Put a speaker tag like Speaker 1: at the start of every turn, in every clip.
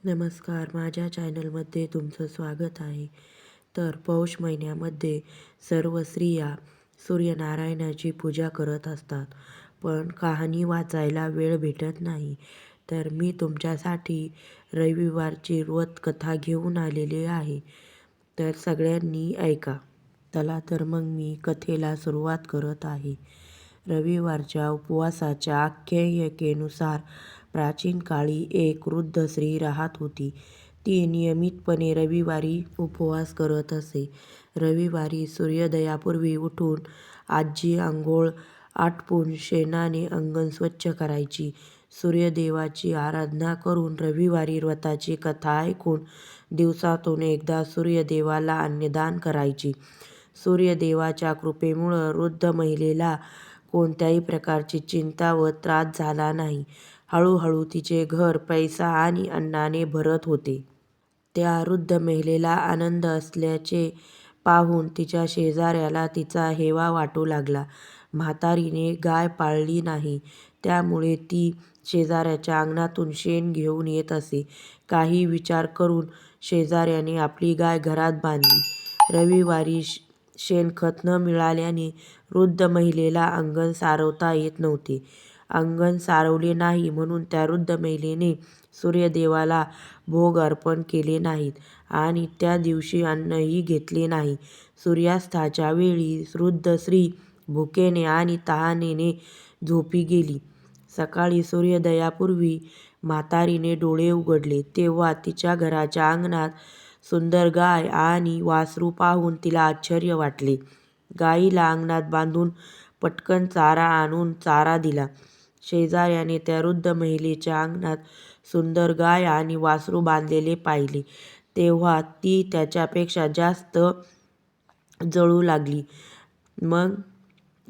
Speaker 1: नमस्कार, माझ्या चॅनलमध्ये तुमचं स्वागत आहे. तर पौष महिन्यामध्ये सर्व स्त्रिया सूर्यनारायणाची पूजा करत असतात, पण कहाणी वाचायला वेळ भेटत नाही. तर मी तुमच्यासाठी रविवारची व्रतकथा घेऊन आलेली आहे. तर सगळ्यांनी ऐका. चला तर मग मी कथेला सुरुवात करत आहे. रविवारच्या उपवासाच्या आख्यायिकेनुसार प्राचीन काळी एक वृद्ध स्त्री राहत होती. ती नियमितपणे रविवारी उपवास करत असे. रविवारी सूर्योदयापूर्वी उठून आजी अंघोळ आटपून शेणाने अंगण स्वच्छ करायची. सूर्यदेवाची आराधना करून रविवारी व्रताची कथा ऐकून दिवसातून एकदा सूर्यदेवाला अन्नदान करायची. सूर्यदेवाच्या कृपेमुळं वृद्ध महिलेला कोणत्याही प्रकारची चिंता व त्रास झाला नाही. हळूहळू तिचे घर पैसा आणि अन्नाने भरत होते. त्या वृद्ध महिलेला आनंद असल्याचे पाहून तिच्या शेजाऱ्याला तिचा हेवा वाटू लागला. म्हातारीने गाय पाळली नाही, त्यामुळे ती शेजाऱ्याच्या अंगणातून शेण घेऊन येत असे. काही विचार करून शेजाऱ्याने आपली गाय घरात बांधली. रविवारी शेणखत न मिळाल्याने वृद्ध महिलेला अंगण सारवता येत नव्हते. अंगण सारवले नाही म्हणून त्या वृद्ध महिलेने सूर्यदेवाला भोग अर्पण केले नाहीत आणि त्या दिवशी अन्नही घेतले नाही. सूर्यास्ताच्या वेळी वृद्ध स्त्री भुकेने आणि तहानेने झोपी गेली. सकाळी सूर्योदयापूर्वी म्हातारीने डोळे उघडले तेव्हा तिच्या घराच्या अंगणात सुंदर गाय आणि वासरू पाहून तिला आश्चर्य वाटले. गायीला अंगणात बांधून पटकन चारा आणून चारा दिला. शेजाऱ्याने त्या वृद्ध महिलेच्या अंगणात सुंदर गाय आणि वासरू बांधलेले पाहिले तेव्हा ती त्याच्यापेक्षा जास्त जळू लागली. मग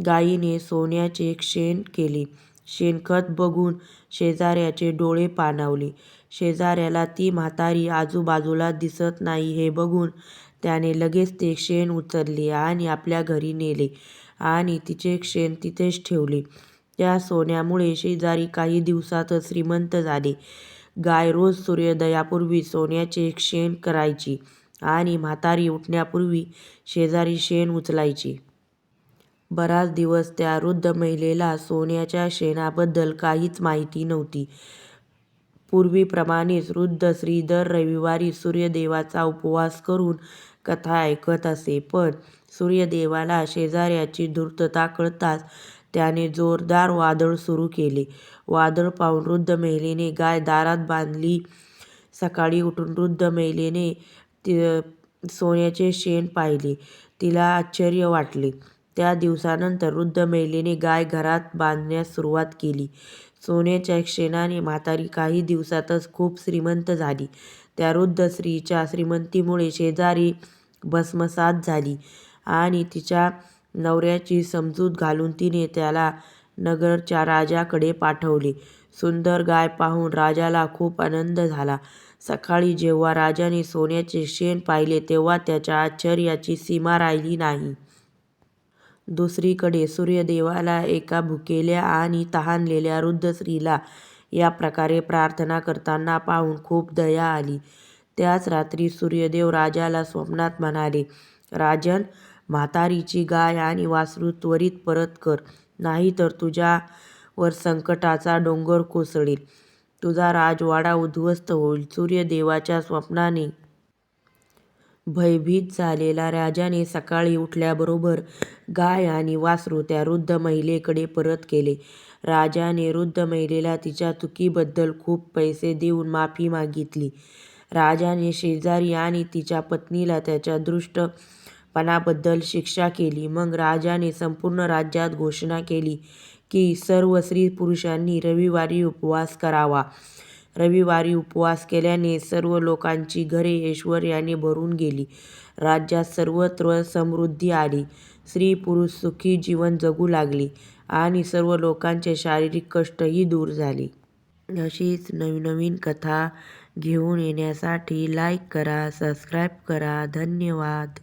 Speaker 1: गायीने सोन्याचे शेण केले. शेणखत बघून शेजाऱ्याचे डोळे पाणावले. शेजाऱ्याला ती म्हातारी आजूबाजूला दिसत नाही हे बघून त्याने लगेच ते शेण उचलले आणि आपल्या घरी नेले आणि तिचे शेण तिथेच ठेवले. त्या सोन्यामुळे शेजारी काही दिवसातच श्रीमंत झाले. गाय रोज सूर्योदयापूर्वी सोन्याचे शेण करायची आणि म्हातारी उठण्यापूर्वी शेजारी शेण उचलायची. बराच दिवस त्या वृद्ध महिलेला सोन्याच्या शेणाबद्दल काहीच माहिती नव्हती. पूर्वीप्रमाणेच वृद्ध स्त्री दर रविवारी सूर्यदेवाचा उपवास करून कथा ऐकत असे. पण सूर्यदेवाला शेजाऱ्याची धूर्तता कळताच त्याने जोरदार वादळ सुरू केले. वादळ पाहून वृद्ध महिलेने गाय दारात बांधली. सकाळी उठून वृद्ध महिलेने सोन्याचे शेण पाहिले. तिला आश्चर्य वाटले. त्या दिवसानंतर वृद्ध महिलेने गाय घरात बांधण्यास सुरुवात केली. सोन्याच्या शेणाने म्हातारी काही दिवसातच खूप श्रीमंत झाली. त्या वृद्ध स्त्रीच्या श्रीमंतीमुळे शेजारी भस्मसात झाली आणि तिच्या नवऱ्याची समजूत घालून तिने त्याला नगरच्या राजाकडे पाठवले. सुंदर गाय पाहून राजाला खूप आनंद झाला. सकाळी जेव्हा राजाने सोन्याचे शेण पाहिले तेव्हा त्याच्या आश्चर्याची सीमा राहिली नाही. दुसरीकडे सूर्यदेवाला एका भुकेल्या आणि तहानलेल्या वृद्ध स्त्रीला या प्रकारे प्रार्थना करताना पाहून खूप दया आली. त्याच रात्री सूर्यदेव राजाला स्वप्नात म्हणाले, राजन, म्हातारीची गाय आणि वासरू त्वरित परत कर, नाहीतर तुझ्यावर संकटाचा डोंगर कोसळेल. तुझा राजवाडा उद्ध्वस्त होईल. सूर्यदेवाच्या स्वप्नाने भयभीत झालेला राजाने सकाळी उठल्याबरोबर गाय आणि वासरू त्या वृद्ध महिलेकडे परत केले. राजाने वृद्ध महिलेला तिच्या चुकीबद्दल खूप पैसे देऊन माफी मागितली. राजाने शेजारी आणि तिच्या पत्नीला त्याच्या दुष्टपणाबद्दल शिक्षा केली. मग राजाने संपूर्ण राज्यात घोषणा केली की सर्व स्त्री-पुरुषांनी रविवारी उपवास करावा. रविवारी उपवास केल्याने सर्व लोकांची घरे ऐश्वर्याने भरून गेली. राज्यात सर्वत्र समृद्धी आली. स्त्री-पुरुष सुखी जीवन जगू लागले आणि सर्व लोकांचे शारीरिक कष्टही दूर झाले. अशीच नवनवीन कथा घेऊन येण्यासाठी लाईक करा, सबस्क्राईब करा. धन्यवाद.